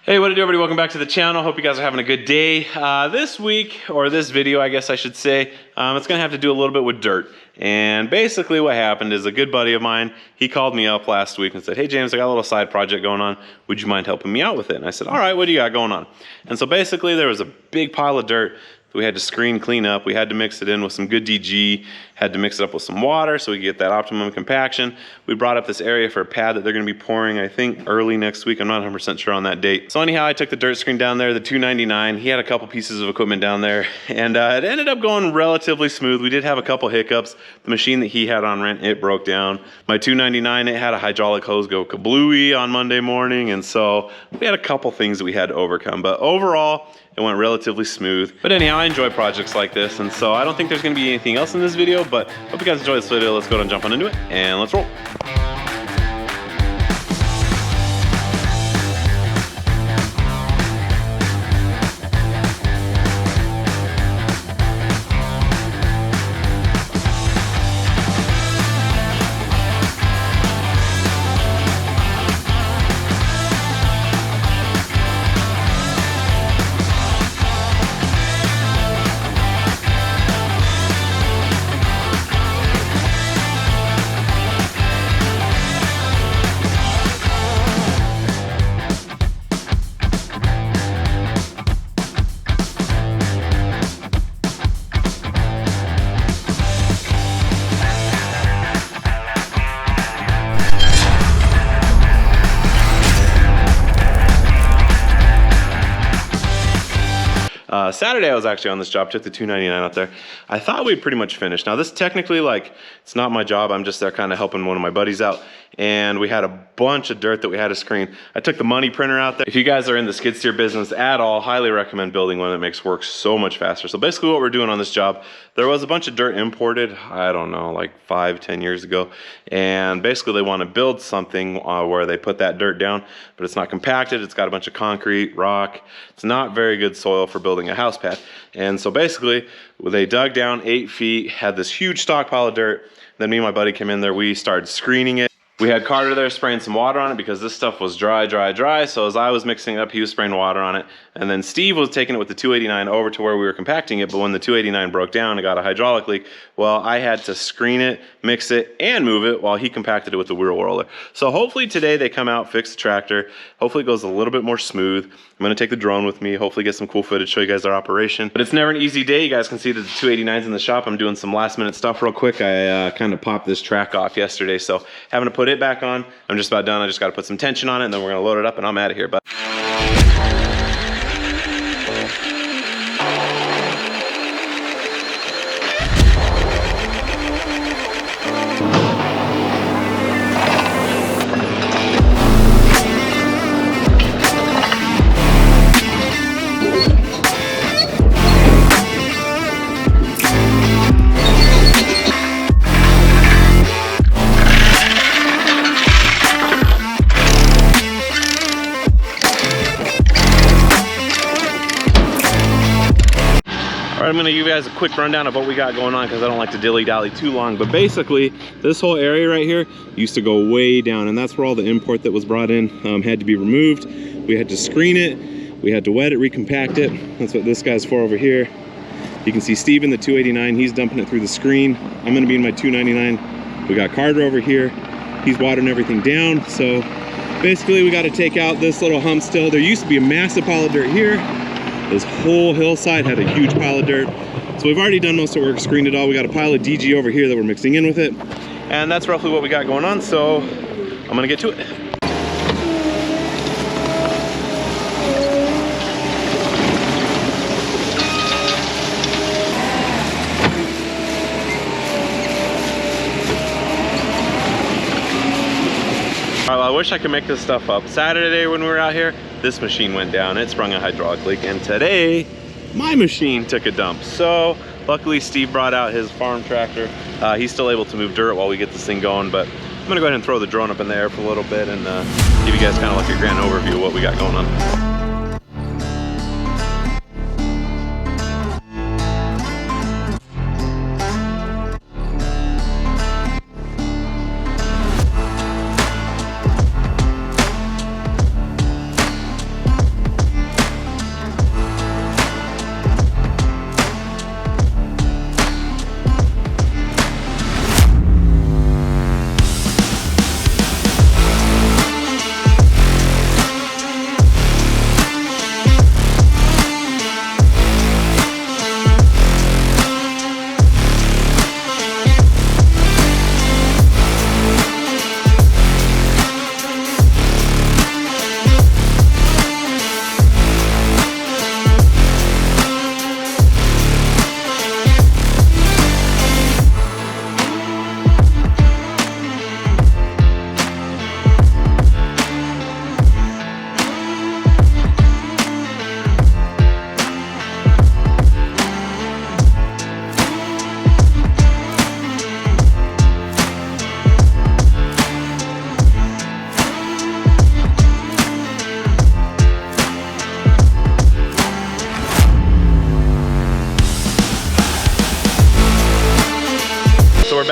Hey, what to do, everybody? Welcome back to the channel. Hope you guys are having a good day. This week, or this video, I guess I should say, it's gonna have to do a little bit with dirt. And basically what happened is a good buddy of mine, he called me up last week and said, hey James, I got a little side project going on. Would you mind helping me out with it? And I said, all right, what do you got going on? And so basically there was a big pile of dirt that we had to screen clean up. We had to mix it in with some good DG, had to mix it up with some water so we could get that optimum compaction. We brought up this area for a pad that they're gonna be pouring, I think, early next week. I'm not 100% sure on that date. So anyhow, I took the dirt screen down there, the 299. He had a couple pieces of equipment down there, and it ended up going relatively smooth. We did have a couple hiccups. The machine that he had on rent, it broke down. My 299, it had a hydraulic hose go kablooey on Monday morning, and so we had a couple things that we had to overcome. But overall, it went relatively smooth. But anyhow, I enjoy projects like this, and so I don't think there's gonna be anything else in this video, but hope you guys enjoy this video. Let's go ahead and jump on into it, and let's roll. Saturday I was actually on this job, took the 299 out there. I thought we'd pretty much finished. Now this technically, like, it's not my job. I'm just there kind of helping one of my buddies out. And we had a bunch of dirt that we had to screen. I took the money printer out there. If you guys are in the skid steer business at all, highly recommend building one that makes work so much faster. So basically what we're doing on this job, there was a bunch of dirt imported, I don't know, like 5-10 years ago. And basically they want to build something where they put that dirt down, but it's not compacted. It's got a bunch of concrete, rock. It's not very good soil for building a house pad. And so basically they dug down 8 feet, had this huge stockpile of dirt. Then me and my buddy came in there, we started screening it. We had Carter there spraying some water on it because this stuff was dry. So as I was mixing it up, he was spraying water on it. And then Steve was taking it with the 289 over to where we were compacting it. But when the 289 broke down, it got a hydraulic leak. Well, I had to screen it, mix it, and move it while he compacted it with the wheel roller. So hopefully today they come out, fix the tractor. Hopefully it goes a little bit more smooth. I'm gonna take the drone with me, hopefully get some cool footage, show you guys our operation. But it's never an easy day. You guys can see that the 289's in the shop. I'm doing some last minute stuff real quick. I kind of popped this track off yesterday, so having to put it back on. I'm just about done. I just gotta put some tension on it, and then we're gonna load it up and I'm out of here. But I'm gonna give you guys a quick rundown of what we got going on because I don't like to dilly-dally too long. But basically, this whole area right here used to go way down, and that's where all the import that was brought in had to be removed. We had to screen it, we had to wet it, recompact it. That's what this guy's for over here. You can see Steve in the 289, he's dumping it through the screen. I'm gonna be in my 299. We got Carter over here, he's watering everything down. So basically we got to take out this little hump still. There used to be a massive pile of dirt here. This whole hillside had a huge pile of dirt. So we've already done most of the work, screened it all. We got a pile of DG over here that we're mixing in with it. And that's roughly what we got going on. So I'm gonna get to it. All right, well, I wish I could make this stuff up. Saturday when we were out here, this machine went down. It sprung a hydraulic leak, and today my machine took a dump. So luckily Steve brought out his farm tractor. He's still able to move dirt while we get this thing going, but I'm gonna go ahead and throw the drone up in the air for a little bit and give you guys kind of like a grand overview of what we got going on.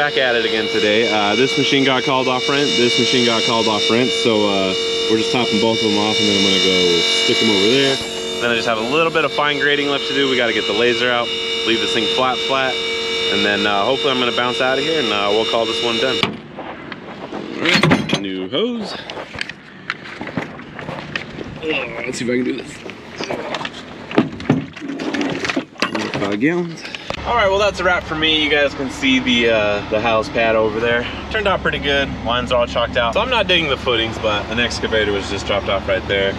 back at it again today. This machine got called off rent, this machine got called off rent, so we're just topping both of them off, and then I'm gonna go stick them over there. Then I just have a little bit of fine grading left to do. We gotta get the laser out, leave this thing flat, and then hopefully I'm gonna bounce out of here and we'll call this one done. All right, new hose. Let's see if I can do this. 5 gallons. All right, well that's a wrap for me. You guys can see the house pad over there. Turned out pretty good. Lines are all chalked out. So I'm not digging the footings, but an excavator was just dropped off right there.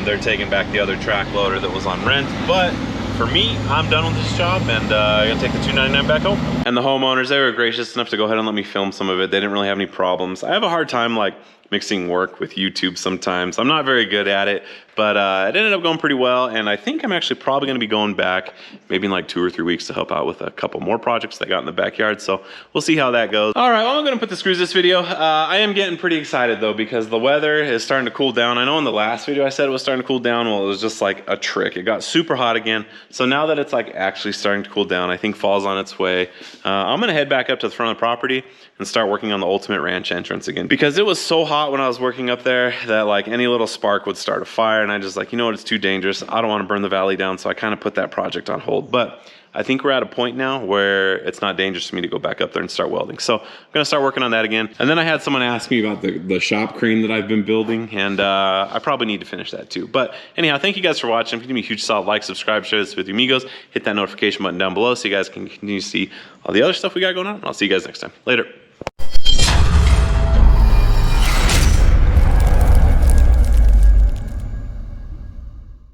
They're taking back the other track loader that was on rent, but for me, I'm done with this job, and I'm gonna take the $299 back home. And the homeowners, they were gracious enough to go ahead and let me film some of it. They didn't really have any problems. I have a hard time like mixing work with YouTube sometimes. I'm not very good at it, but it ended up going pretty well, and I think I'm actually probably gonna be going back maybe in like 2 or 3 weeks to help out with a couple more projects that I got in the backyard, so we'll see how that goes. All right, well, I'm gonna put the screws this video. I am getting pretty excited though, because the weather is starting to cool down. I know in the last video I said it was starting to cool down. Well, it was just like a trick. It got super hot again. So now that it's like actually starting to cool down, I think fall's on its way. I'm gonna head back up to the front of the property and start working on the Ultimate Ranch entrance again, because it was so hot when I was working up there that like any little spark would start a fire, and I just like, you know what, it's too dangerous. I don't want to burn the valley down, so I kind of put that project on hold. But I think we're at a point now where it's not dangerous for me to go back up there and start welding. So I'm gonna start working on that again. And then I had someone ask me about the shop crane that I've been building, and I probably need to finish that too. But anyhow, thank you guys for watching. If you give me a huge solid like, subscribe, share this with your amigos, hit that notification button down below so you guys can continue to see all the other stuff we got going on. I'll see you guys next time. Later.